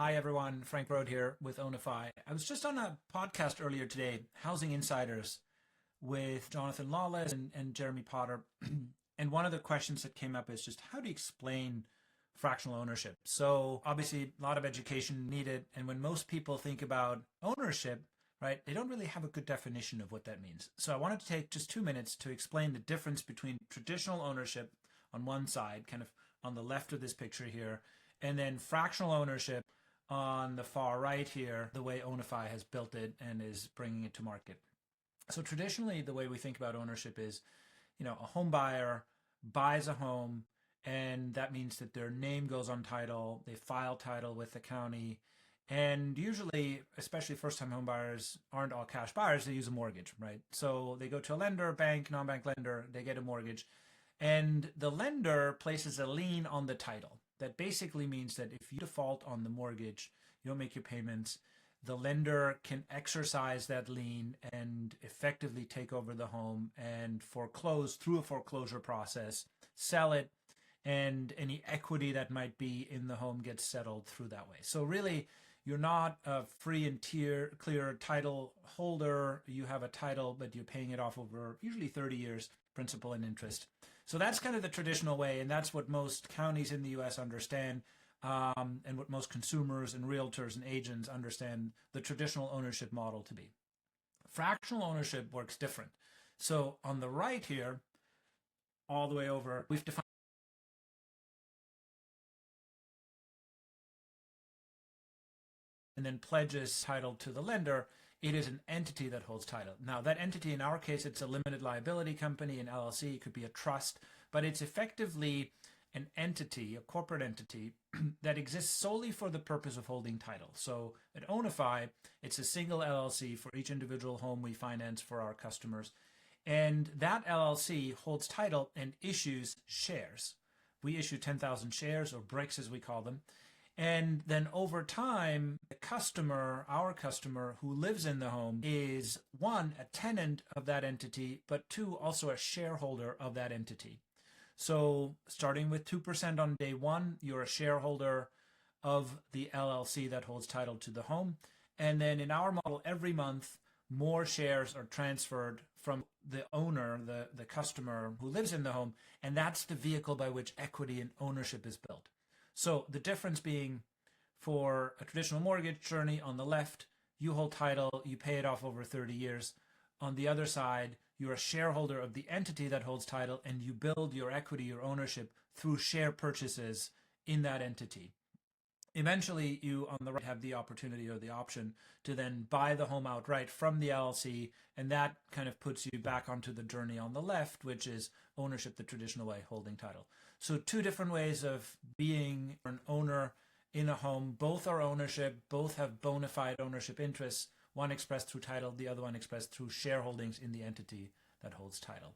Hi, everyone. Frank Rohde here with Ownify. I was just on a podcast earlier today, Housing Insiders, with Jonathan Lawless and Jeremy Potter. And one of the questions that came up is just how do you explain fractional ownership? So obviously a lot of education needed. And when most people think about ownership, right, they don't really have a good definition of what that means. So I wanted to take just 2 minutes to explain the difference between traditional ownership on one side, kind of on the left of this picture here, and then fractional ownership on the far right here, the way Ownify has built it and is bringing it to market. So traditionally, the way we think about ownership is, a home buyer buys a home, and that means that their name goes on title, they file title with the county, and usually, especially first-time home buyers aren't all cash buyers, they use a mortgage, right? So they go to a lender, bank, non-bank lender, they get a mortgage, and the lender places a lien on the title. That basically means that if you default on the mortgage, you don't make your payments, the lender can exercise that lien and effectively take over the home and foreclose through a foreclosure process, sell it, and any equity that might be in the home gets settled through that way. So really, you're not a free and clear title holder. You have a title, but you're paying it off over usually 30 years, principal and interest. So that's kind of the traditional way, and that's what most counties in the U.S. understand, and what most consumers and realtors and agents understand the traditional ownership model to be. Fractional ownership works different. So on the right here, all the way over, we've defined and then pledges title to the lender. It is an entity that holds title. Now, that entity, in our case, it's a limited liability company, an LLC, it could be a trust, but it's effectively an entity, a corporate entity, that exists solely for the purpose of holding title. So at Ownify, it's a single LLC for each individual home we finance for our customers. And that LLC holds title and issues shares. We issue 10,000 shares, or bricks as we call them. And then over time, the customer, our customer who lives in the home, is one, a tenant of that entity, but two, also a shareholder of that entity. So starting with 2% on day one, you're a shareholder of the LLC that holds title to the home. And then in our model, every month, more shares are transferred from the owner, the customer who lives in the home. And that's the vehicle by which equity and ownership is built. So the difference being, for a traditional mortgage journey on the left, you hold title, you pay it off over 30 years. On the other side, you're a shareholder of the entity that holds title, and you build your equity, your ownership, through share purchases in that entity. Eventually, you on the right have the opportunity or the option to then buy the home outright from the LLC, and that kind of puts you back onto the journey on the left, which is ownership the traditional way, holding title. So two different ways of being an owner in a home. Both are ownership, both have bona fide ownership interests, one expressed through title, the other one expressed through shareholdings in the entity that holds title.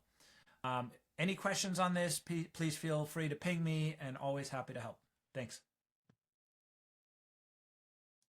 Any questions on this, please feel free to ping me, and always happy to help. Thanks.